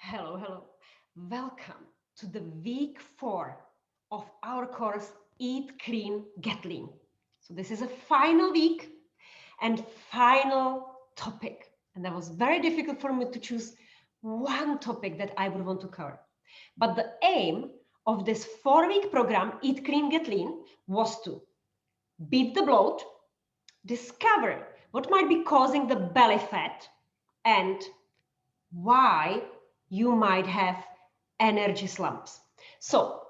Hello, hello. Welcome to the week 4 of our course Eat Clean, Get Lean. So this is a final week and final topic. And that was very difficult for me to choose one topic that I would want to cover. But the aim of this 4-week program, Eat Clean, Get Lean, was to beat the bloat, discover what might be causing the belly fat, and why you might have energy slumps. So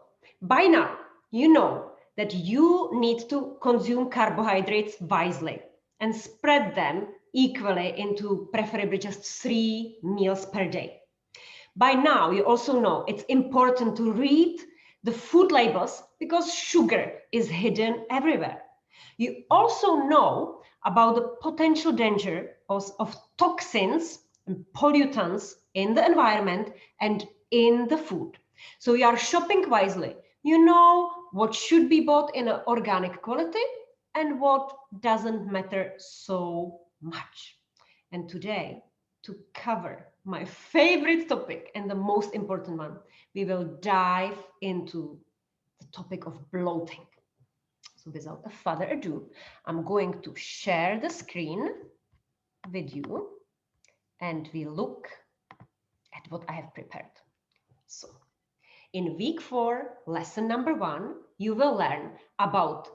by now, you know that you need to consume carbohydrates wisely and spread them equally into preferably just 3 meals per day. By now, you also know it's important to read the food labels because sugar is hidden everywhere. You also know about the potential danger of toxins and pollutants in the environment and in the food. So you are shopping wisely. You know what should be bought in an organic quality and what doesn't matter so much. And today, to cover my favorite topic and the most important one, we will dive into the topic of bloating. So without further ado, I'm going to share the screen with you and we look at what I have prepared. So in week 4, lesson number 1, you will learn about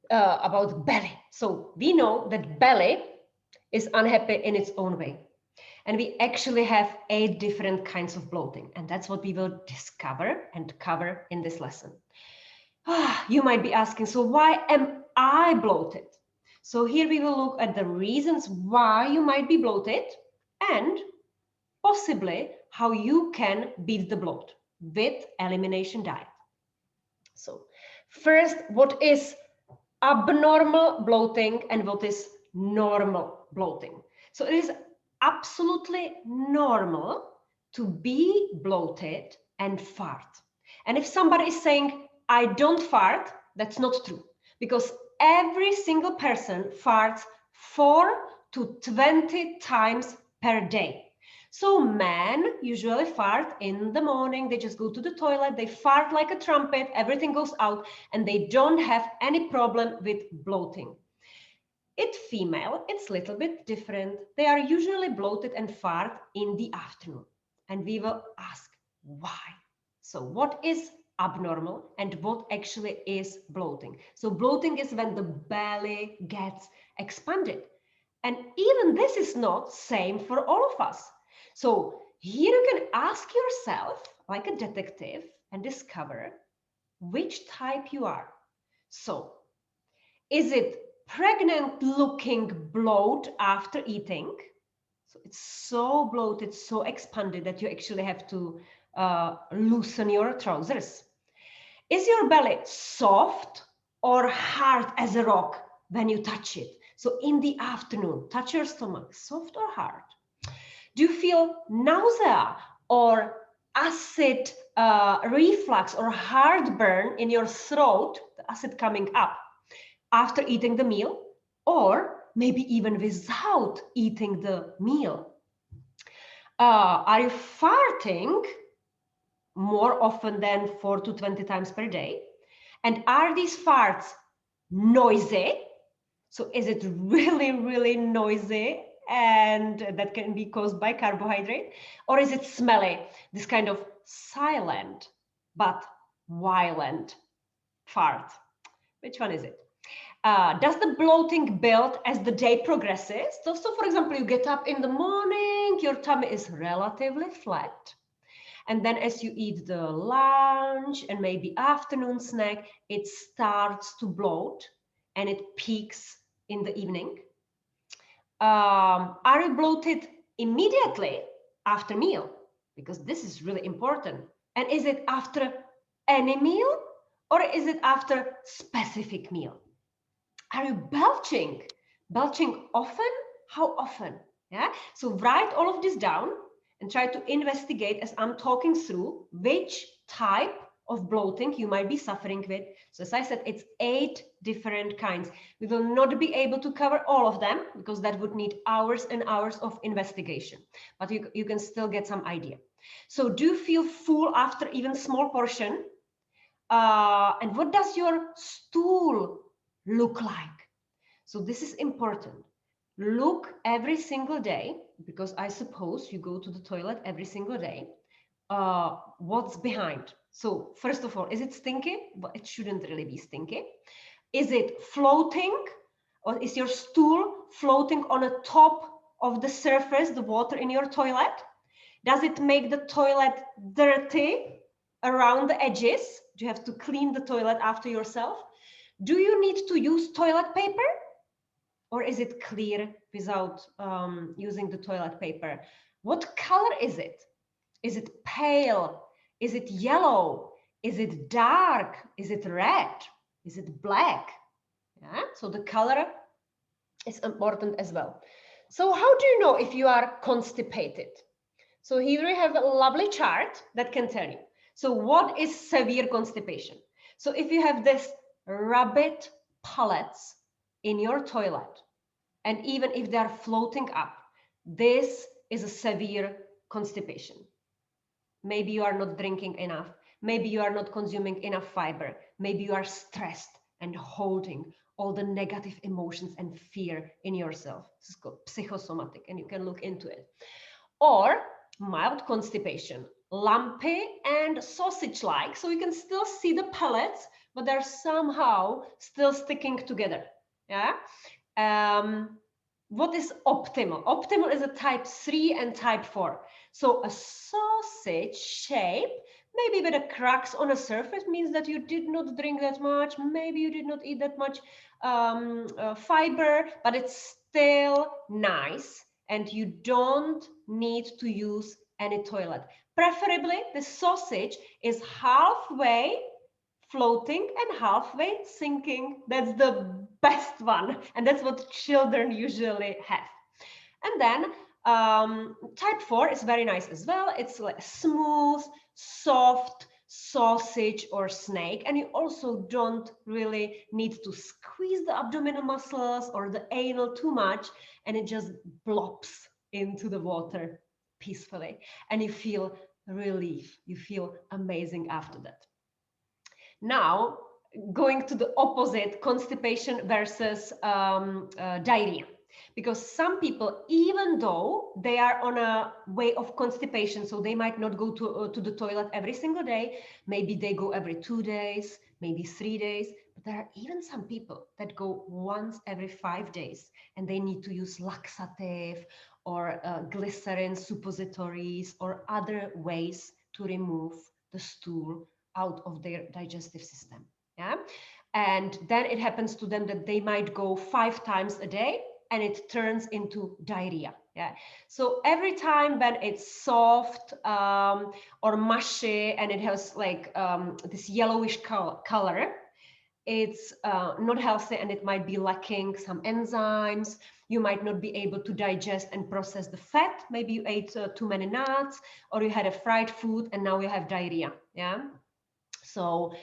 belly. So we know that belly is unhappy in its own way. And we actually have 8 different kinds of bloating. And that's what we will discover and cover in this lesson. You might be asking, so why am I bloated? So here we will look at the reasons why you might be bloated and possibly how you can beat the bloat with elimination diet. So first, what is abnormal bloating and what is normal bloating? So it is absolutely normal to be bloated and fart. And if somebody is saying, I don't fart, that's not true, because every single person farts 4 to 20 times per day. So men usually fart in the morning, they just go to the toilet, they fart like a trumpet, everything goes out, and they don't have any problem with bloating. Female, it's a little bit different. They are usually bloated and fart in the afternoon. And we will ask why. So what is abnormal and what actually is bloating? So bloating is when the belly gets expanded. And even this is not same for all of us. So here you can ask yourself, like a detective, and discover which type you are. So is it pregnant looking bloat after eating? So it's so bloated, so expanded that you actually have to loosen your trousers. Is your belly soft or hard as a rock when you touch it? So in the afternoon, touch your stomach, soft or hard? Do you feel nausea or acid reflux or heartburn in your throat, the acid coming up after eating the meal, or maybe even without eating the meal? Are you farting more often than 4 to 20 times per day? And are these farts noisy? So is it really, really noisy and that can be caused by carbohydrate? Or is it smelly, this kind of silent but violent fart? Which one is it? Does the bloating build as the day progresses? So, for example, you get up in the morning, your tummy is relatively flat. And then as you eat the lunch and maybe afternoon snack, it starts to bloat and it peaks in the evening. Are you bloated immediately after meal? Because this is really important. And is it after any meal or is it after specific meal? Are you belching? Belching often? How often? Yeah. So write all of this down and try to investigate as I'm talking through which type of bloating you might be suffering with. So as I said, it's 8 different kinds. We will not be able to cover all of them because that would need hours and hours of investigation, but you can still get some idea. So do you feel full after even small portion? And what does your stool look like? So this is important. Look every single day, because I suppose you go to the toilet every single day. What's behind? So first of all, is it stinky? But it shouldn't really be stinky. Is it floating, or is your stool floating on the top of the surface, the water in your toilet? Does it make the toilet dirty around the edges? Do you have to clean the toilet after yourself? Do you need to use toilet paper? Or is it clear without using the toilet paper? What color is it? Is it pale? Is it yellow? Is it dark? Is it red? Is it black? Yeah? So the color is important as well. So how do you know if you are constipated? So here we have a lovely chart that can tell you. So what is severe constipation? So if you have this rabbit pellets in your toilet, and even if they are floating up, this is a severe constipation. Maybe you are not drinking enough. Maybe you are not consuming enough fiber. Maybe you are stressed and holding all the negative emotions and fear in yourself. This is called psychosomatic, and you can look into it. Or mild constipation, lumpy and sausage-like, so you can still see the pellets, but they're somehow still sticking together. Yeah. What is optimal? Optimal is a type 3 and type 4. So a sausage shape, maybe with the cracks on a surface, means that you did not drink that much. Maybe you did not eat that much fiber, but it's still nice. And you don't need to use any toilet. Preferably, the sausage is halfway floating and halfway sinking. That's the best one. And that's what children usually have. And then type 4 is very nice as well. It's like smooth, soft sausage or snake. And you also don't really need to squeeze the abdominal muscles or the anal too much. And it just blobs into the water peacefully. And you feel relief. You feel amazing after that. Now, going to the opposite, constipation versus diarrhea. Because some people, even though they are on a way of constipation, so they might not go to the toilet every single day, maybe they go every 2 days, maybe 3 days, but there are even some people that go once every 5 days, and they need to use laxative or glycerin suppositories or other ways to remove the stool out of their digestive system. Yeah. And then it happens to them that they might go 5 times a day and it turns into diarrhea. Yeah. So every time when it's soft or mushy and it has like this yellowish color, it's not healthy and it might be lacking some enzymes. You might not be able to digest and process the fat. Maybe you ate too many nuts, or you had a fried food and now you have diarrhea. Yeah. So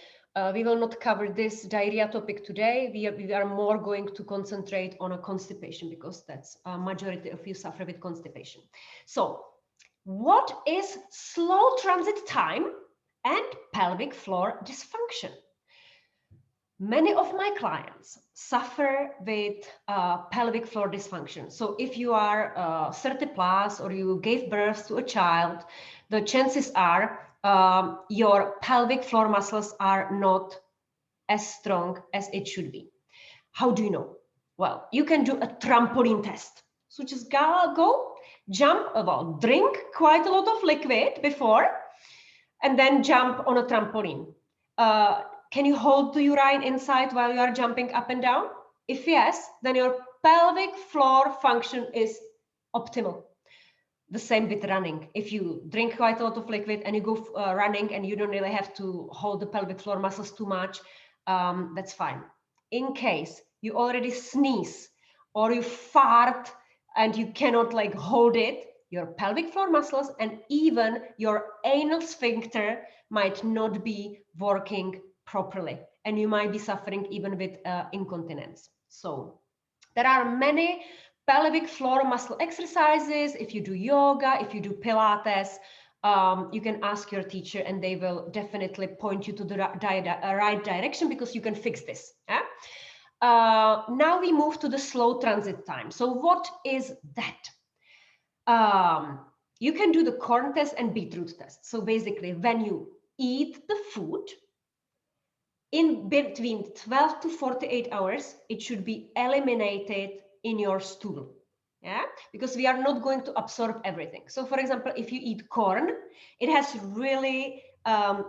we will not cover this diarrhea topic today. We are more going to concentrate on a constipation because that's a majority of you suffer with constipation. So what is slow transit time and pelvic floor dysfunction? Many of my clients suffer with pelvic floor dysfunction. So if you are 30 plus or you gave birth to a child, the chances are your pelvic floor muscles are not as strong as it should be. How do you know? Well, you can do a trampoline test. So just go, jump, well, drink quite a lot of liquid before, and then jump on a trampoline. Can you hold the urine inside while you are jumping up and down? If yes, then your pelvic floor function is optimal. The same with running. If you drink quite a lot of liquid and you go running and you don't really have to hold the pelvic floor muscles too much, that's fine. In case you already sneeze or you fart and you cannot like hold it, your pelvic floor muscles and even your anal sphincter might not be working properly. and you might be suffering even with incontinence. So there are many pelvic floor muscle exercises. If you do yoga, if you do Pilates, you can ask your teacher and they will definitely point you to the right direction, because you can fix this. Yeah? Now we move to the slow transit time. So what is that? You can do the corn test and beetroot test. So basically, when you eat the food, in between 12 to 48 hours, it should be eliminated in your stool. Yeah, because we are not going to absorb everything. So for example, if you eat corn, it has really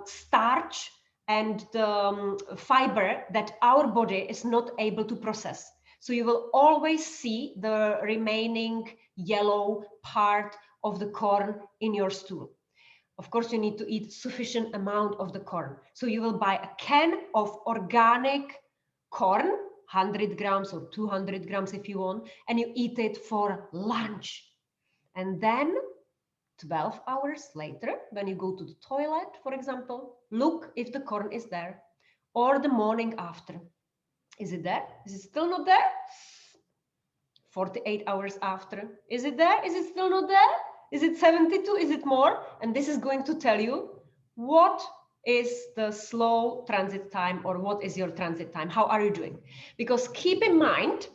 starch and the fiber that our body is not able to process. So you will always see the remaining yellow part of the corn in your stool. Of course, you need to eat sufficient amount of the corn. So you will buy a can of organic corn, 100 grams or 200 grams if you want, and you eat it for lunch. And then 12 hours later, when you go to the toilet, for example, look if the corn is there, or the morning after. Is it there? Is it still not there? 48 hours after. Is it there? Is it still not there? Is it 72? Is it more? And this is going to tell you what is the slow transit time, or what is your transit time. How are you doing? Because keep in mind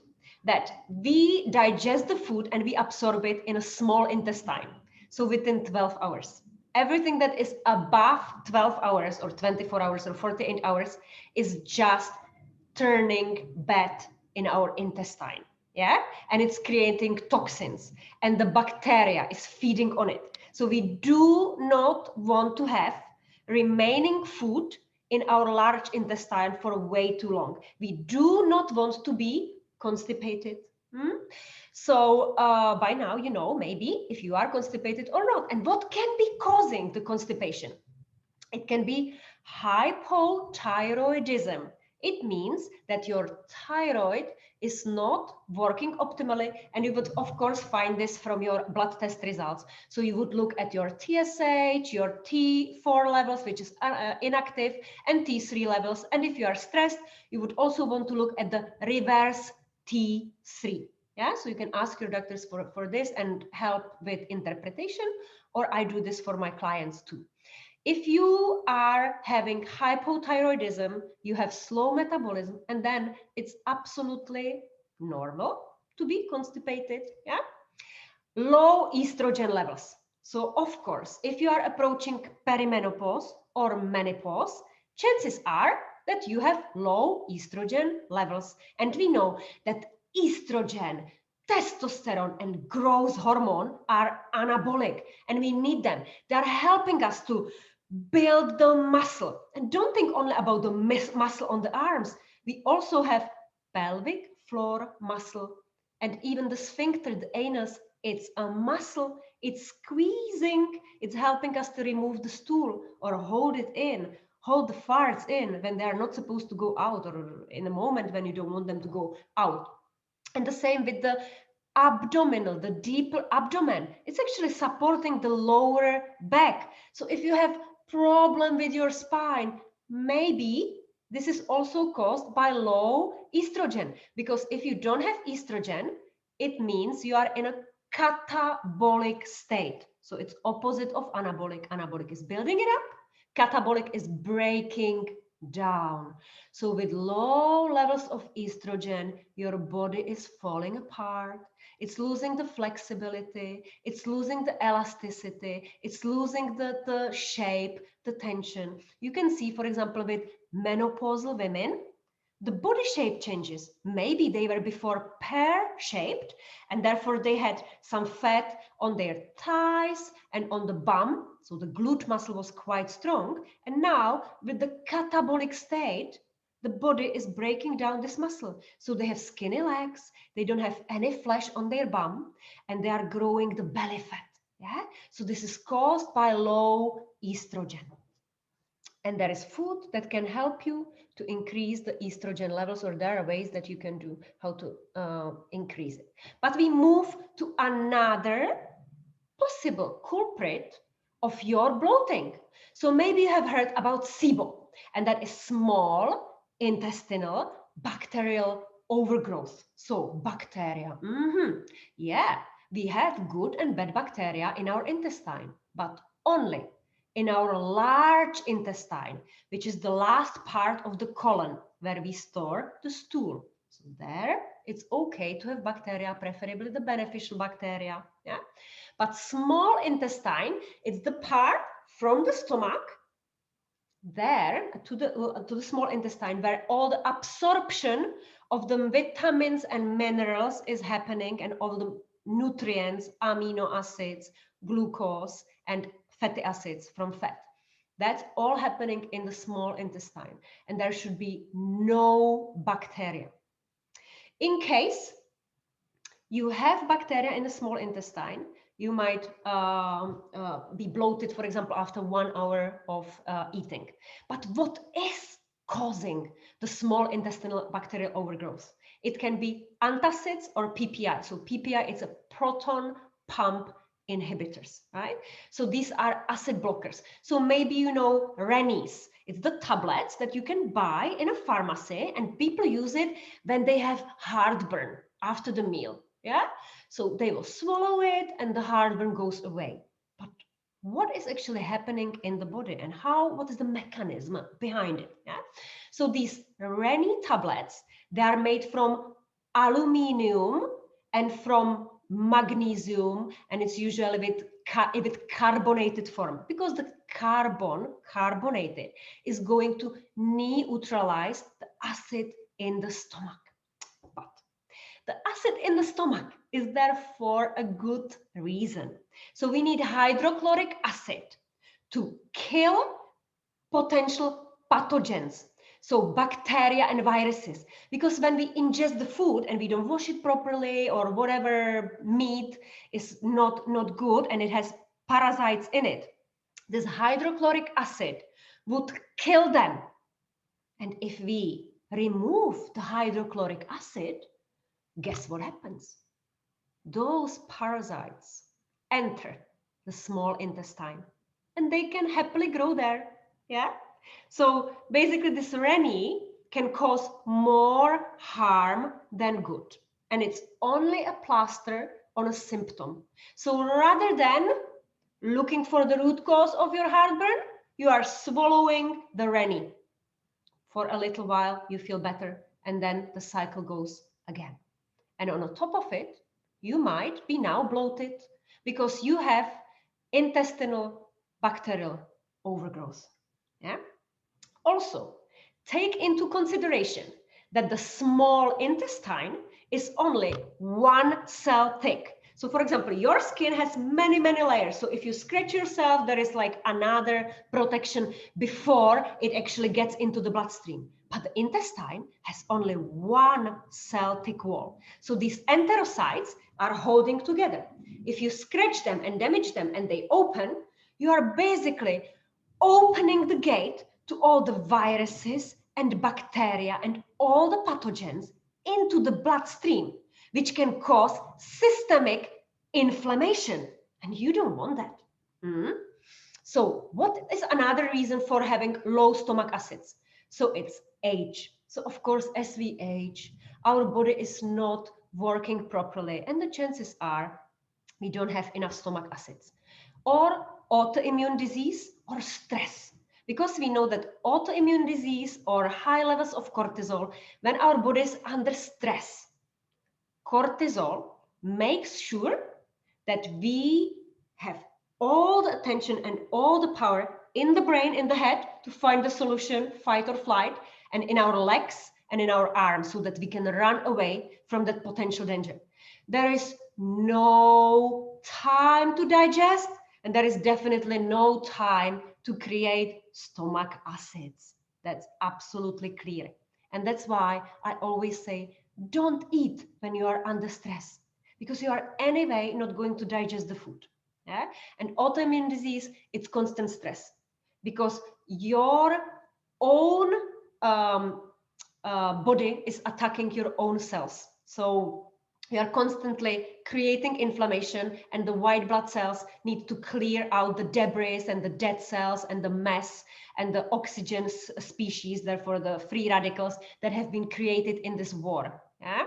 that we digest the food and we absorb it in a small intestine. So within 12 hours. Everything that is above 12 hours or 24 hours or 48 hours is just turning bad in our intestine. Yeah, and it's creating toxins, and the bacteria is feeding on it. So we do not want to have remaining food in our large intestine for way too long. We do not want to be constipated. So by now, you know, maybe if you are constipated or not, and what can be causing the constipation. It can be hypothyroidism. It means that your thyroid is not working optimally, and you would of course find this from your blood test results. So you would look at your TSH, your T4 levels, which is inactive, and T3 levels. And if you are stressed, you would also want to look at the reverse T3. Yeah, so you can ask your doctors for this and help with interpretation, or I do this for my clients too. If you are having hypothyroidism, you have slow metabolism, and then it's absolutely normal to be constipated. Yeah. Low estrogen levels. So of course, if you are approaching perimenopause or menopause, chances are that you have low estrogen levels. And we know that estrogen, testosterone, and growth hormone are anabolic, and we need them. They are helping us to build the muscle. And don't think only about the muscle on the arms. We also have pelvic floor muscle, and even the sphincter, the anus. It's a muscle. It's squeezing. It's helping us to remove the stool or hold it in, hold the farts in when they are not supposed to go out, or in a moment when you don't want them to go out. And the same with the abdominal, the deeper abdomen. It's actually supporting the lower back. So if you have problem with your spine, maybe this is also caused by low estrogen, because if you don't have estrogen, it means you are in a catabolic state. So it's opposite of anabolic. Anabolic is building it up. Catabolic is breaking down. So with low levels of estrogen, your body is falling apart. It's losing the flexibility. It's losing the elasticity. It's losing the shape, the tension. You can see, for example, with menopausal women, the body shape changes. Maybe they were before pear-shaped, and therefore they had some fat on their thighs and on the bum. So the glute muscle was quite strong. And now with the catabolic state, the body is breaking down this muscle. So they have skinny legs, they don't have any flesh on their bum, and they are growing the belly fat. Yeah. So this is caused by low estrogen. And there is food that can help you to increase the estrogen levels, or there are ways that you can do how to increase it. But we move to another possible culprit of your bloating. So maybe you have heard about SIBO, and that is small intestinal bacterial overgrowth. So bacteria, yeah, we have good and bad bacteria in our intestine, but only in our large intestine, which is the last part of the colon where we store the stool. So there, it's okay to have bacteria, preferably the beneficial bacteria. Yeah, but small intestine, it's the part from the stomach there to the small intestine where all the absorption of the vitamins and minerals is happening, and all the nutrients, amino acids, glucose, and fatty acids from fat. That's all happening in the small intestine, and there should be no bacteria. In case you have bacteria in the small intestine, you might be bloated, for example, after 1 hour of eating. But what is causing the small intestinal bacterial overgrowth? It can be antacids or PPI. So PPI is a proton pump inhibitors, right? So these are acid blockers. So maybe you know Rennies. It's the tablets that you can buy in a pharmacy, and people use it when they have heartburn after the meal. Yeah, so they will swallow it and the heartburn goes away. But what is actually happening in the body, and what is the mechanism behind it? Yeah, so these Rennie tablets, they are made from aluminium and from magnesium, and it's usually with carbonated form, because the carbonated is going to neutralize the acid in the stomach. The acid in the stomach is there for a good reason. So we need hydrochloric acid to kill potential pathogens, so bacteria and viruses. Because when we ingest the food and we don't wash it properly, or whatever meat is not good and it has parasites in it, this hydrochloric acid would kill them. And if we remove the hydrochloric acid, guess what happens? Those parasites enter the small intestine and they can happily grow there. Yeah. So basically, this Rennie can cause more harm than good. And it's only a plaster on a symptom. So rather than looking for the root cause of your heartburn, you are swallowing the Rennie. For a little while, you feel better, and then the cycle goes again. And on the top of it, you might be now bloated because you have intestinal bacterial overgrowth. Yeah. Also, take into consideration that the small intestine is only 1 cell thick. So for example, your skin has many layers. So if you scratch yourself, there is like another protection before it actually gets into the bloodstream. But the intestine has only 1 cell thick wall. So these enterocytes are holding together. If you scratch them and damage them and they open, you are basically opening the gate to all the viruses and bacteria and all the pathogens into the bloodstream, which can cause systemic inflammation. And you don't want that. So what is another reason for having low stomach acids? So it's age. So of course, as we age, our body is not working properly, and the chances are we don't have enough stomach acids, or autoimmune disease, or stress. Because we know that autoimmune disease or high levels of cortisol, when our body is under stress, cortisol makes sure that we have all the attention and all the power in the brain, in the head, to find the solution, fight or flight, and in our legs and in our arms, so that we can run away from that potential danger. There is no time to digest, and there is definitely no time to create stomach acids. That's absolutely clear. And that's why I always say, don't eat when you are under stress, because you are anyway not going to digest the food. Yeah? And autoimmune disease, it's constant stress, because your own body is attacking your own cells. So We are constantly creating inflammation, and the white blood cells need to clear out the debris and the dead cells and the mess and the oxygen species, therefore the free radicals that have been created in this war. Yeah?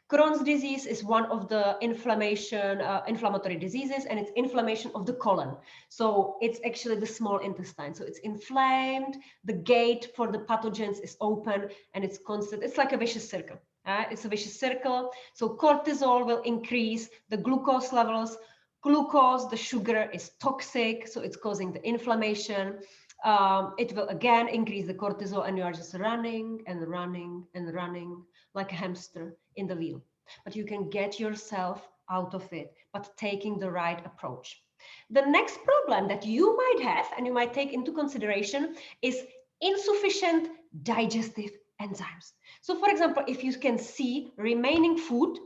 Crohn's disease is one of the inflammatory diseases, and it's inflammation of the colon. So it's actually the small intestine. So it's inflamed, the gate for the pathogens is open, and it's constant. It's like a vicious circle. It's a vicious circle. So cortisol will increase the glucose levels. Glucose, the sugar, is toxic, so it's causing the inflammation. It will again increase the cortisol, and you are just running and running and running like a hamster in the wheel. But you can get yourself out of it, but taking the right approach. The next problem that you might have and you might take into consideration is insufficient digestive enzymes. So for example, if you can see remaining food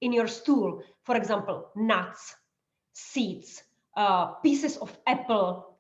in your stool, for example, nuts, seeds, pieces of apple,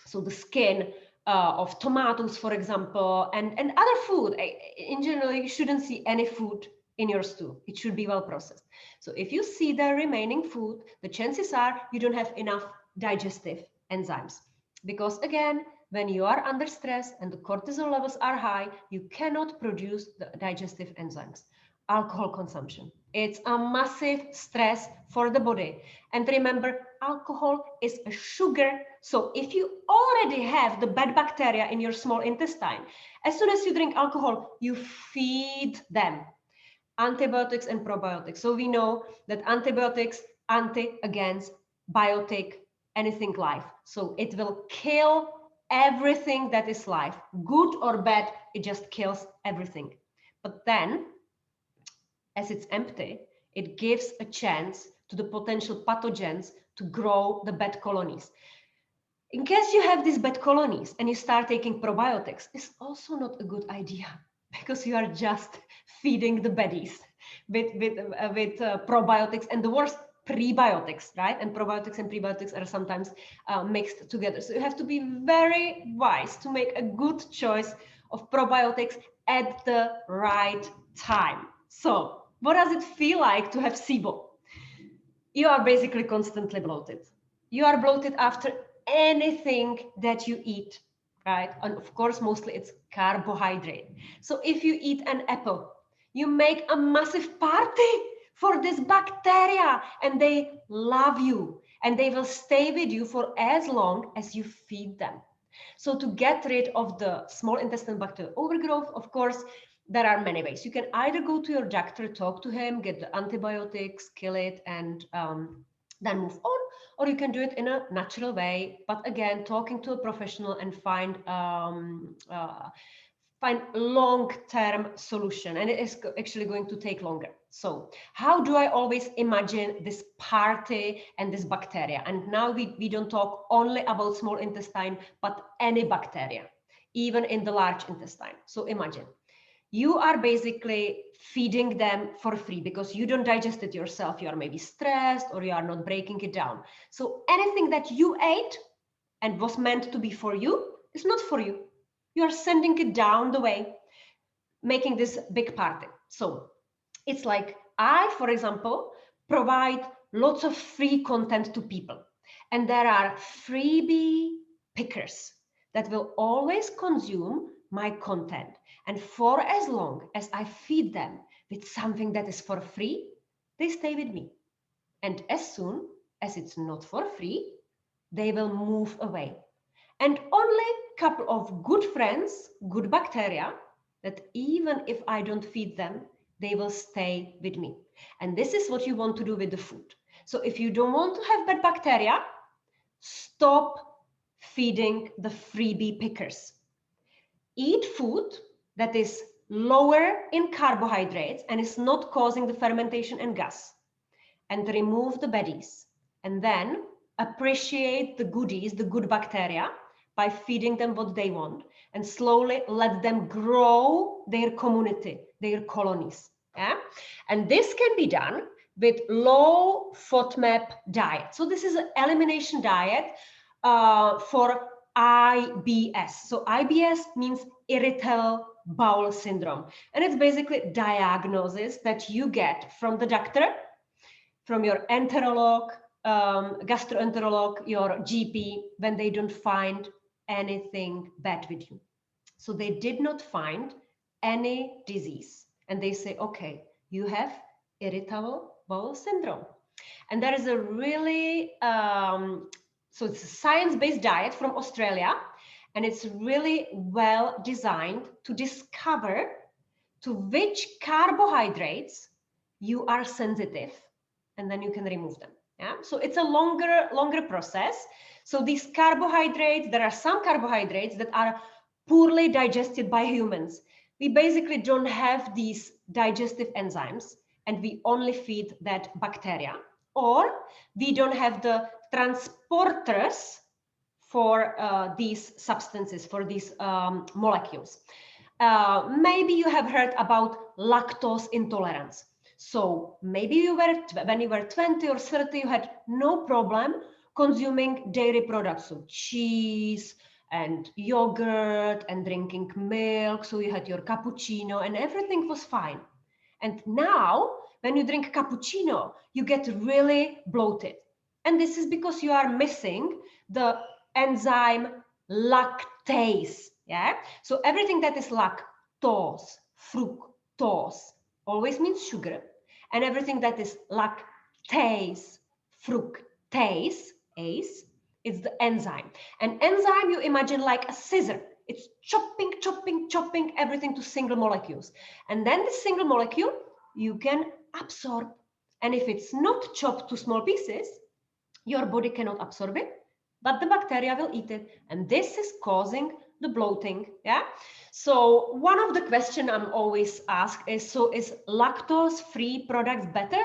so the skin of tomatoes, for example, and other food. In general, you shouldn't see any food in your stool. It should be well processed. So if you see the remaining food, the chances are you don't have enough digestive enzymes. Because again, when you are under stress and the cortisol levels are high, you cannot produce the digestive enzymes. Alcohol consumption. It's a massive stress for the body. And remember, alcohol is a sugar. So if you already have the bad bacteria in your small intestine, as soon as you drink alcohol, you feed them antibiotics and probiotics. So we know that antibiotics, anti against, biotic, anything life. So it will kill everything that is life, good or bad, it just kills everything. But then, as it's empty, it gives a chance to the potential pathogens to grow the bad colonies. In case you have these bad colonies and you start taking probiotics, it's also not a good idea because you are just feeding the baddies with probiotics, and the worst, prebiotics, right? And probiotics and prebiotics are sometimes mixed together. So you have to be very wise to make a good choice of probiotics at the right time. So what does it feel like to have SIBO? You are basically constantly bloated. You are bloated after anything that you eat, right? And of course, mostly it's carbohydrate. So if you eat an apple, you make a massive party for this bacteria, and they love you, and they will stay with you for as long as you feed them. So to get rid of the small intestinal bacterial overgrowth, of course, there are many ways. You can either go to your doctor, talk to him, get the antibiotics, kill it, and then move on, or you can do it in a natural way. But again, talking to a professional and find long-term solution, and it is actually going to take longer. So how do I always imagine this party and this bacteria? And now we don't talk only about small intestine, but any bacteria, even in the large intestine. So imagine you are basically feeding them for free because you don't digest it yourself. You are maybe stressed or you are not breaking it down. So anything that you ate and was meant to be for you is not for you. You are sending it down the way, making this big party. So it's like I, for example, provide lots of free content to people. And there are freebie pickers that will always consume my content. And for as long as I feed them with something that is for free, they stay with me. And as soon as it's not for free, they will move away. And only a couple of good friends, good bacteria, that even if I don't feed them, they will stay with me. And this is what you want to do with the food. So if you don't want to have bad bacteria, stop feeding the freebie pickers. Eat food that is lower in carbohydrates and is not causing the fermentation and gas, and remove the baddies. And then appreciate the goodies, the good bacteria, by feeding them what they want, and slowly let them grow their community, their colonies. Yeah? And this can be done with low FODMAP diet. So this is an elimination diet for IBS. So IBS means irritable bowel syndrome. And it's basically diagnosis that you get from the doctor from your enterolog, gastroenterolog, your GP, when they don't find anything bad with you. So they did not find any disease. And they say, okay, you have irritable bowel syndrome. And there is a really, so it's a science-based diet from Australia, and it's really well designed to discover to which carbohydrates you are sensitive, and then you can remove them. Yeah, so it's a longer process. So these carbohydrates, there are some carbohydrates that are poorly digested by humans. We basically don't have these digestive enzymes, and we only feed that bacteria, or we don't have the transporters for these substances, for these molecules. Maybe you have heard about lactose intolerance. So maybe you were, when you were 20 or 30, you had no problem consuming dairy products, so cheese and yogurt and drinking milk. So you had your cappuccino and everything was fine. And now when you drink cappuccino, you get really bloated. And this is because you are missing the enzyme lactase. Yeah. So everything that is lactose, fructose, always means sugar. And everything that is lactase, fructase, it's the enzyme. An enzyme, you imagine like a scissor. It's chopping everything to single molecules. And then the single molecule you can absorb. And if it's not chopped to small pieces, your body cannot absorb it, but the bacteria will eat it. And this is causing the bloating. Yeah. So one of the questions I'm always asked is, so is lactose-free products better?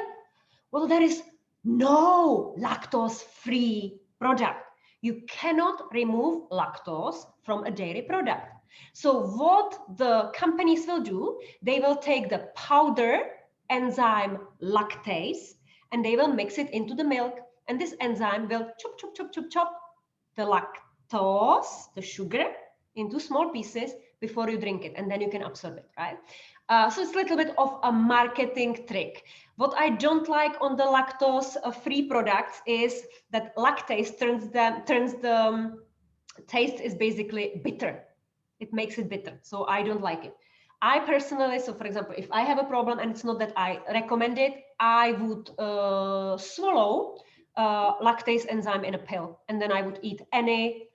Well, there is no lactose-free product. You cannot remove lactose from a dairy product. So what the companies will do, they will take the powder enzyme lactase and they will mix it into the milk. And this enzyme will chop the lactose, the sugar, into small pieces before you drink it, and then you can absorb it, right? So it's a little bit of a marketing trick. What I don't like on the lactose-free products is that lactase turns the taste is basically bitter. It makes it bitter, so I don't like it. I personally, so for example, if I have a problem and it's not that I recommend it, I would swallow lactase enzyme in a pill, and then I would eat any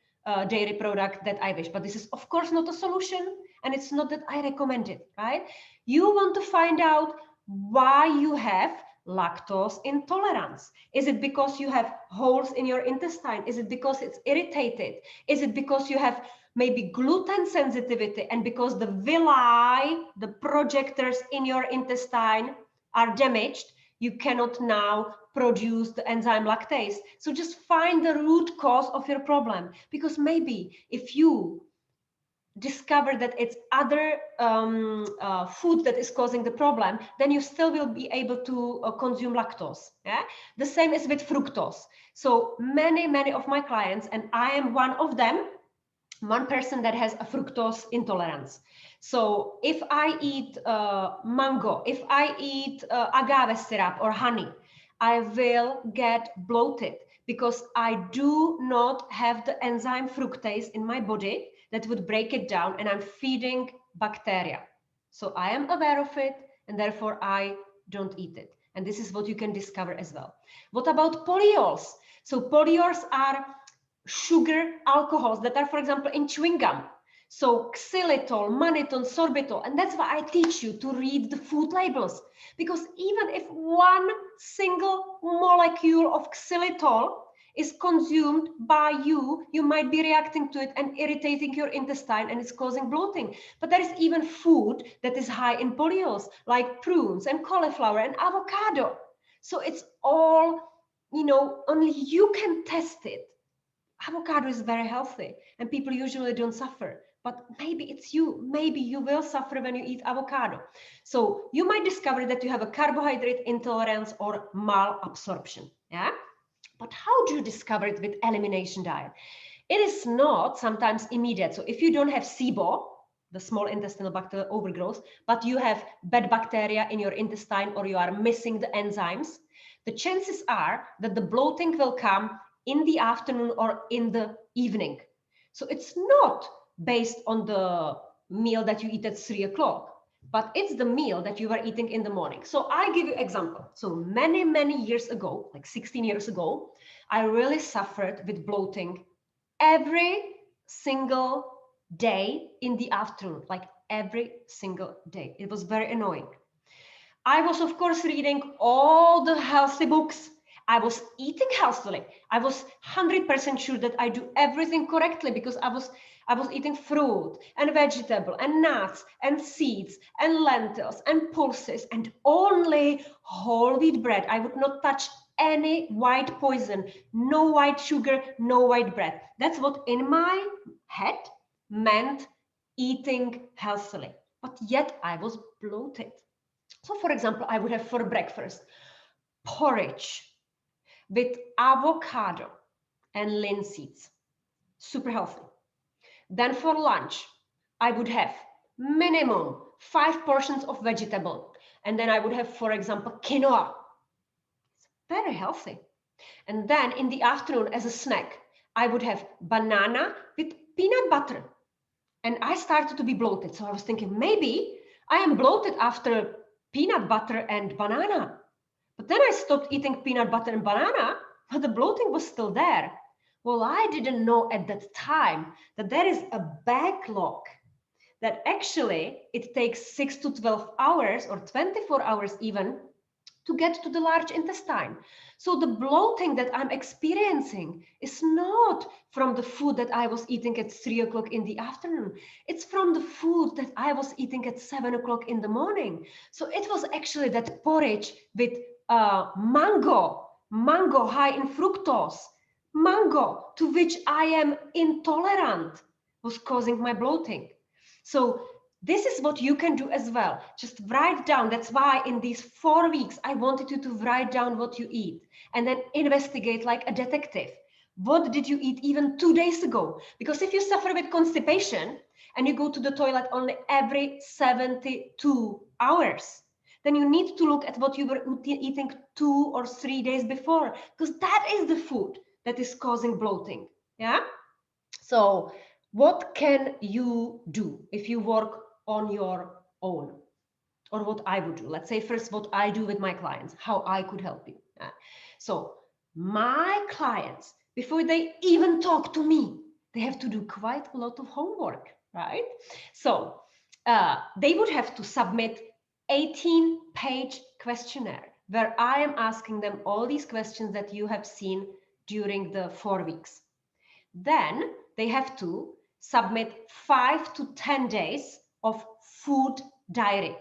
dairy product that I wish. But this is of course not a solution, and it's not that I recommend it, right? You want to find out why you have lactose intolerance. Is it because you have holes in your intestine? Is it because it's irritated? Is it because you have maybe gluten sensitivity, and because the villi, the projectors in your intestine are damaged, you cannot now produce the enzyme lactase? So just find the root cause of your problem, because maybe if you discover that it's other food that is causing the problem, then you still will be able to consume lactose. Yeah? The same is with fructose. So many of my clients, and I am one of them, one person that has a fructose intolerance. So if I eat mango, if I eat agave syrup or honey, I will get bloated because I do not have the enzyme fructase in my body that would break it down, and I'm feeding bacteria. So I am aware of it, and therefore I don't eat it. And this is what you can discover as well. What about polyols? So polyols are sugar alcohols that are, for example, in chewing gum. So xylitol, mannitol, sorbitol. And that's why I teach you to read the food labels. Because even if one single molecule of xylitol is consumed by you, you might be reacting to it and irritating your intestine, and it's causing bloating. But there is even food that is high in polyols, like prunes and cauliflower and avocado. So it's all, only you can test it. Avocado is very healthy and people usually don't suffer, but maybe it's you. Maybe you will suffer when you eat avocado. So you might discover that you have a carbohydrate intolerance or malabsorption. Yeah. But how do you discover it with elimination diet? It is not sometimes immediate. So if you don't have SIBO, the small intestinal bacterial overgrowth, but you have bad bacteria in your intestine, or you are missing the enzymes, the chances are that the bloating will come in the afternoon or in the evening. So it's not based on the meal that you eat at 3 o'clock, but it's the meal that you are eating in the morning. So I give you example. So many years ago, like 16 years ago, I really suffered with bloating every single day in the afternoon, like every single day. It was very annoying. I was, of course, reading all the healthy books. I was eating healthily. I was 100% sure that I do everything correctly because I was eating fruit and vegetable and nuts and seeds and lentils and pulses and only whole wheat bread. I would not touch any white poison, no white sugar, no white bread. That's what in my head meant eating healthily. But yet I was bloated. So for example, I would have for breakfast porridge with avocado and linseeds, super healthy. Then for lunch, I would have minimum 5 portions of vegetable. And then I would have, for example, quinoa. It's very healthy. And then in the afternoon as a snack, I would have banana with peanut butter. And I started to be bloated. So I was thinking, maybe I am bloated after peanut butter and banana. But then I stopped eating peanut butter and banana, but the bloating was still there. Well, I didn't know at that time that there is a backlog, that actually it takes 6 to 12 hours or 24 hours even to get to the large intestine. So the bloating that I'm experiencing is not from the food that I was eating at 3 o'clock in the afternoon. It's from the food that I was eating at 7 o'clock in the morning. So it was actually that porridge with mango high in fructose, mango to which I am intolerant, was causing my bloating. So this is what you can do as well. Just write down. That's why in these 4 weeks, I wanted you to write down what you eat and then investigate like a detective. What did you eat even 2 days ago? Because if you suffer with constipation and you go to the toilet only every 72 hours, then you need to look at what you were eating 2 or 3 days before, because that is the food that is causing bloating. Yeah. So what can you do if you work on your own, or what I would do? Let's say first what I do with my clients, how I could help you. So my clients, before they even talk to me, they have to do quite a lot of homework, right? So they would have to submit 18-page questionnaire where I am asking them all these questions that you have seen during the 4 weeks. Then they have to submit 5 to 10 days of food diary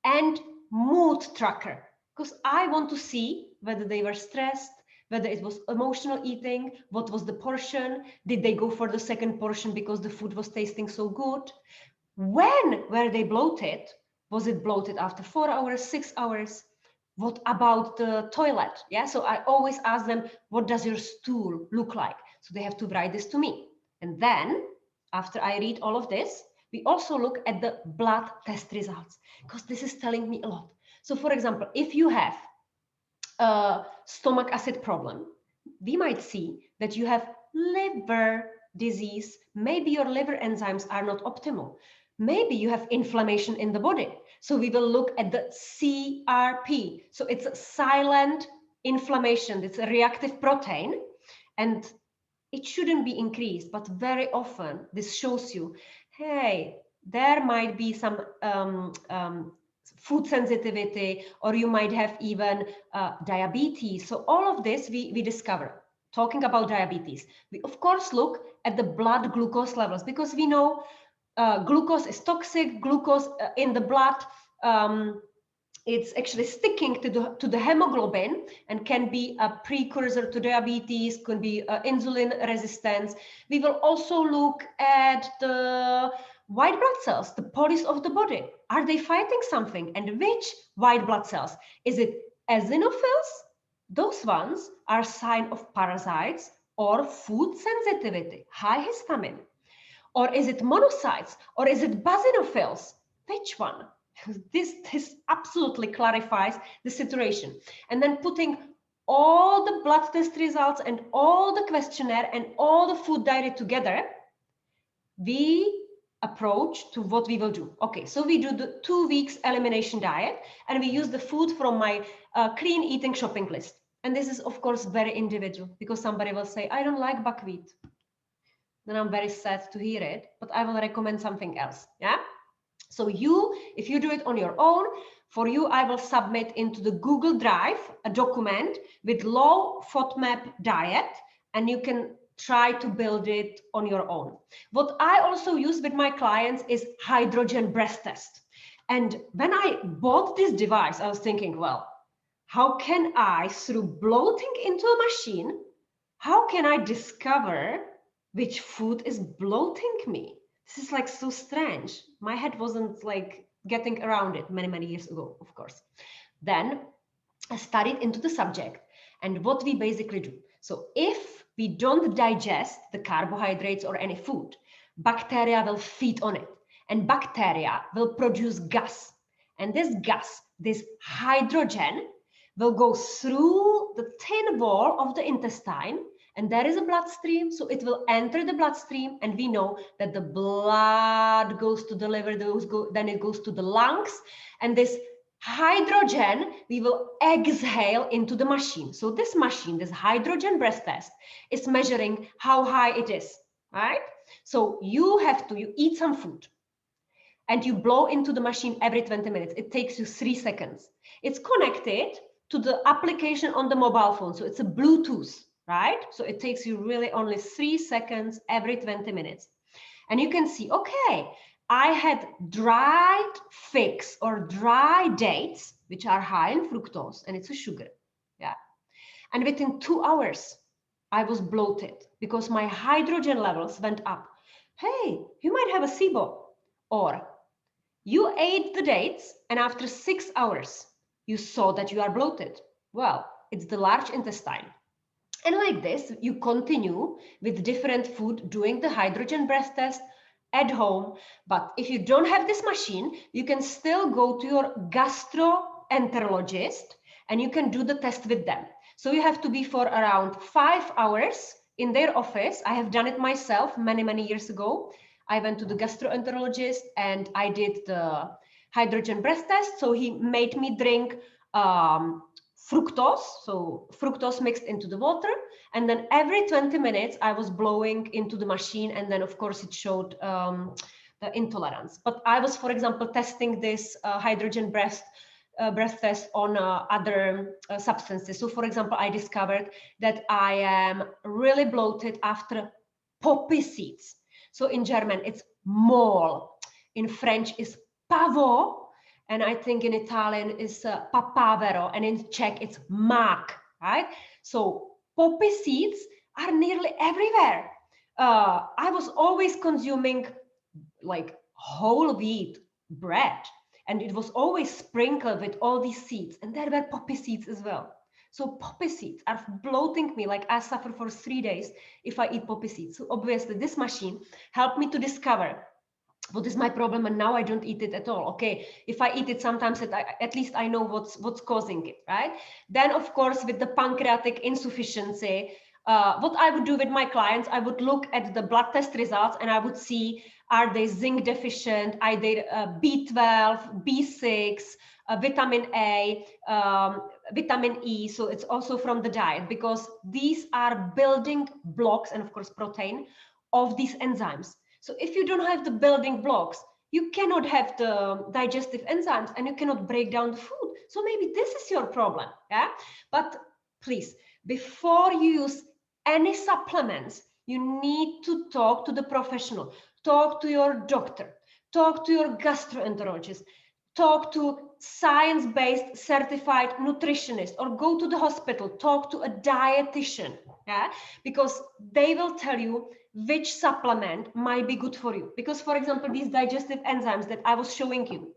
and mood tracker, because I want to see whether they were stressed, whether it was emotional eating, what was the portion, did they go for the second portion because the food was tasting so good, when were they bloated, was it bloated after 4 hours, 6 hours, what about the toilet? Yeah, so I always ask them, what does your stool look like? So they have to write this to me. And then after I read all of this, we also look at the blood test results, because this is telling me a lot. So for example, if you have a stomach acid problem, we might see that you have liver disease. Maybe your liver enzymes are not optimal. Maybe you have inflammation in the body. So we will look at the CRP. So it's a silent inflammation. It's a reactive protein, and it shouldn't be increased, but very often this shows you, hey, there might be some food sensitivity, or you might have even diabetes. So all of this we discover. Talking about diabetes, we of course look at the blood glucose levels, because we know glucose is toxic. Glucose in the blood, it's actually sticking to the hemoglobin and can be a precursor to diabetes, could be insulin resistance. We will also look at the white blood cells, the police of the body. Are they fighting something? And which white blood cells? Is it eosinophils? Those ones are sign of parasites or food sensitivity, high histamine. Or is it monocytes? Or is it basionophils? Which one? This absolutely clarifies the situation. And then putting all the blood test results and all the questionnaire and all the food diary together, we approach to what we will do. Okay, so we do the 2 weeks elimination diet, and we use the food from my clean eating shopping list. And this is, of course, very individual, because somebody will say, I don't like buckwheat. Then I'm very sad to hear it, but I will recommend something else. Yeah. So if you do it on your own, for you, I will submit into the Google Drive a document with low FODMAP diet, and you can try to build it on your own. What I also use with my clients is hydrogen breath test. And when I bought this device, I was thinking, well, how can I, through bloating into a machine, how can I discover which food is bloating me? This is like so strange. My head wasn't like getting around it many years ago, of course. Then I studied into the subject and what we basically do. So if we don't digest the carbohydrates or any food, bacteria will feed on it, and bacteria will produce gas. And this gas, this hydrogen, will go through the thin wall of the intestine, and there is a bloodstream, so it will enter the bloodstream, and we know that the blood goes to the liver, then it goes to the lungs, and this hydrogen we will exhale into the machine. So this machine, this hydrogen breath test, is measuring how high it is, right? So you eat some food and you blow into the machine every 20 minutes. It takes you 3 seconds. It's connected to the application on the mobile phone. So it's a Bluetooth, right? So it takes you really only 3 seconds every 20 minutes. And you can see, okay, I had dried figs or dry dates, which are high in fructose, and it's a sugar. Yeah. And within 2 hours, I was bloated because my hydrogen levels went up. Hey, you might have a SIBO. Or you ate the dates, and after 6 hours, you saw that you are bloated. Well, it's the large intestine. And like this, you continue with different food doing the hydrogen breath test at home. But if you don't have this machine, you can still go to your gastroenterologist and you can do the test with them. So you have to be for around 5 hours in their office. I have done it myself many years ago. I went to the gastroenterologist and I did the hydrogen breath test. So he made me drink fructose, so fructose mixed into the water, and then every 20 minutes I was blowing into the machine, and then of course it showed the intolerance. But I was, for example, testing this hydrogen breath test on other substances. So for example, I discovered that I am really bloated after poppy seeds. So in German it's mole, in French is pavot, and I think in Italian is papavero, and in Czech it's mak, right? So poppy seeds are nearly everywhere. I was always consuming like whole wheat bread, and it was always sprinkled with all these seeds, and there were poppy seeds as well. So poppy seeds are bloating me, like I suffer for 3 days if I eat poppy seeds. So obviously this machine helped me to discover what is my problem, and now I don't eat it at all. Okay, if I eat it sometimes, at least I know what's causing it, right? Then of course with the pancreatic insufficiency, what I would do with my clients, I would look at the blood test results and I would see, are they zinc deficient, are they B12, B6, vitamin A, vitamin E. So it's also from the diet, because these are building blocks, and of course protein, of these enzymes. So if you don't have the building blocks, you cannot have the digestive enzymes and you cannot break down the food. So maybe this is your problem, yeah? But please, before you use any supplements, you need to talk to the professional, talk to your doctor, talk to your gastroenterologist, talk to science-based certified nutritionist, or go to the hospital, talk to a dietitian, yeah? Because they will tell you which supplement might be good for you. Because for example, these digestive enzymes that I was showing you,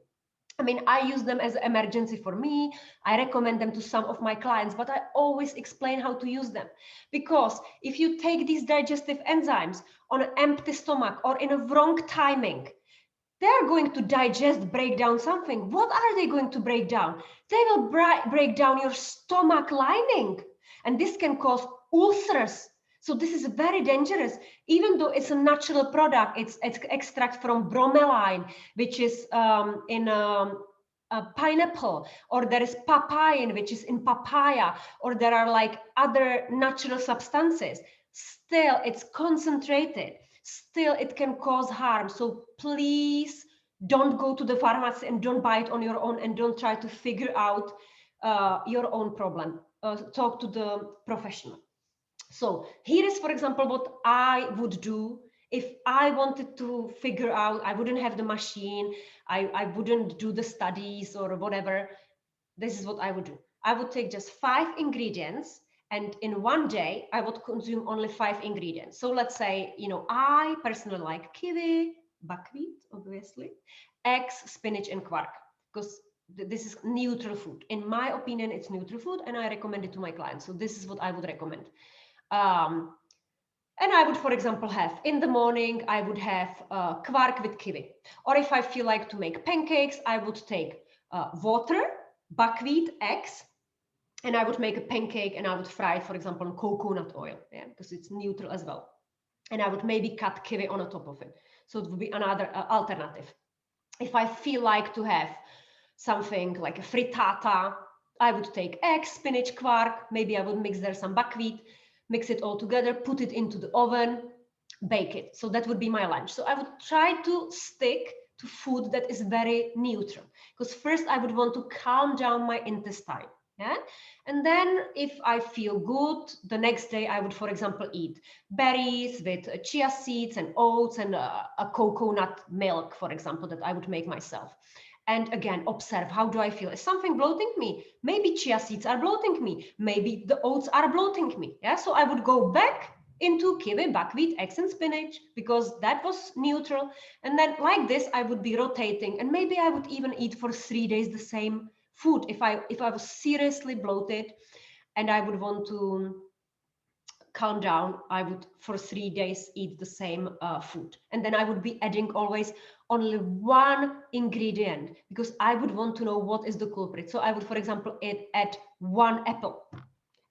I mean, I use them as an emergency for me. I recommend them to some of my clients, but I always explain how to use them. Because if you take these digestive enzymes on an empty stomach or in a wrong timing, they're going to break down something. What are they going to break down? They will break down your stomach lining. And this can cause ulcers. So this is very dangerous. Even though it's a natural product, it's extract from bromelain, which is in a pineapple, or there is papain, which is in papaya, or there are like other natural substances. Still, it's concentrated. Still, it can cause harm. So please don't go to the pharmacy and don't buy it on your own, and don't try to figure out your own problem. Talk to the professional. So here is, for example, what I would do if I wanted to figure out, I wouldn't have the machine, I wouldn't do the studies or whatever. This is what I would do. I would take just 5 ingredients, and in one day, I would consume only 5 ingredients. So let's say, you know, I personally like kiwi, buckwheat, obviously, eggs, spinach, and quark, because this is neutral food. In my opinion, it's neutral food, and I recommend it to my clients. So this is what I would recommend. And I would, for example, have in the morning, I would have quark with kiwi. Or if I feel like to make pancakes, I would take water, buckwheat, eggs, and I would make a pancake and I would fry it, for example, in coconut oil, yeah, because it's neutral as well. And I would maybe cut kiwi on the top of it. So it would be another alternative. If I feel like to have something like a frittata, I would take eggs, spinach, quark, maybe I would mix there some buckwheat, mix it all together, put it into the oven, bake it. So that would be my lunch. So I would try to stick to food that is very neutral, because first I would want to calm down my intestine. Yeah. And then if I feel good, the next day I would, for example, eat berries with chia seeds and oats and a coconut milk, for example, that I would make myself. And again, observe, how do I feel? Is something bloating me? Maybe chia seeds are bloating me. Maybe the oats are bloating me. Yeah. So I would go back into kiwi, buckwheat, eggs, and spinach, because that was neutral. And then like this, I would be rotating, and maybe I would even eat for 3 days the same food if I was seriously bloated and I would want to calm down. I would for 3 days eat the same food, and then I would be adding always only 1 ingredient, because I would want to know what is the culprit. So I would, for example, add 1 apple.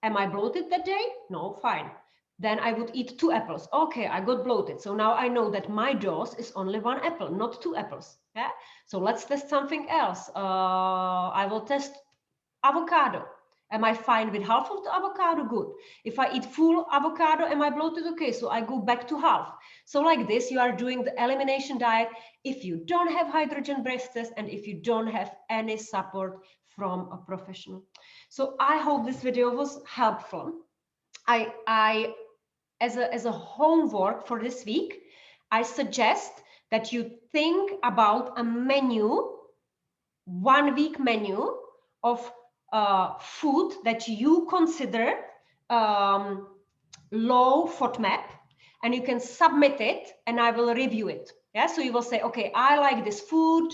Am I bloated that day? No, fine. Then I would eat 2 apples. Okay, I got bloated. So now I know that my dose is only 1 apple, not 2 apples. Yeah. So let's test something else. I will test avocado. Am I fine with half of the avocado? Good. If I eat full avocado, am I bloated? Okay, so I go back to half. So like this, you are doing the elimination diet if you don't have hydrogen breath test and if you don't have any support from a professional. So I hope this video was helpful. I as a homework for this week, I suggest that you think about a menu, 1 week menu of food that you consider low FODMAP, and you can submit it and I will review it. Yeah, so you will say, okay, I like this food,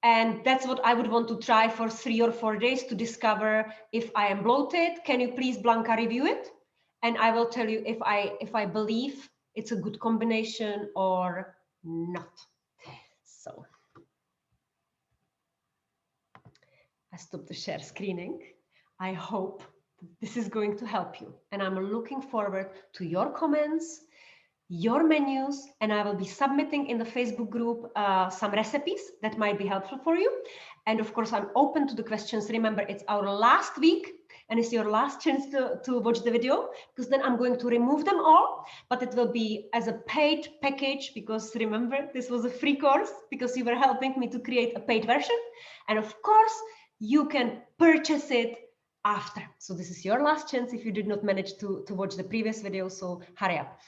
and that's what I would want to try for 3 or 4 days to discover if I am bloated. Can you please, Blanca, review it? And I will tell you if I believe it's a good combination or not. So I stopped the share screening. I hope this is going to help you. And I'm looking forward to your comments, your menus, and I will be submitting in the Facebook group some recipes that might be helpful for you. And of course, I'm open to the questions. Remember, it's our last week and it's your last chance to watch the video, because then I'm going to remove them all, but it will be as a paid package, because remember, this was a free course because you were helping me to create a paid version. And of course, you can purchase it after. So this is your last chance if you did not manage to watch the previous video, so hurry up.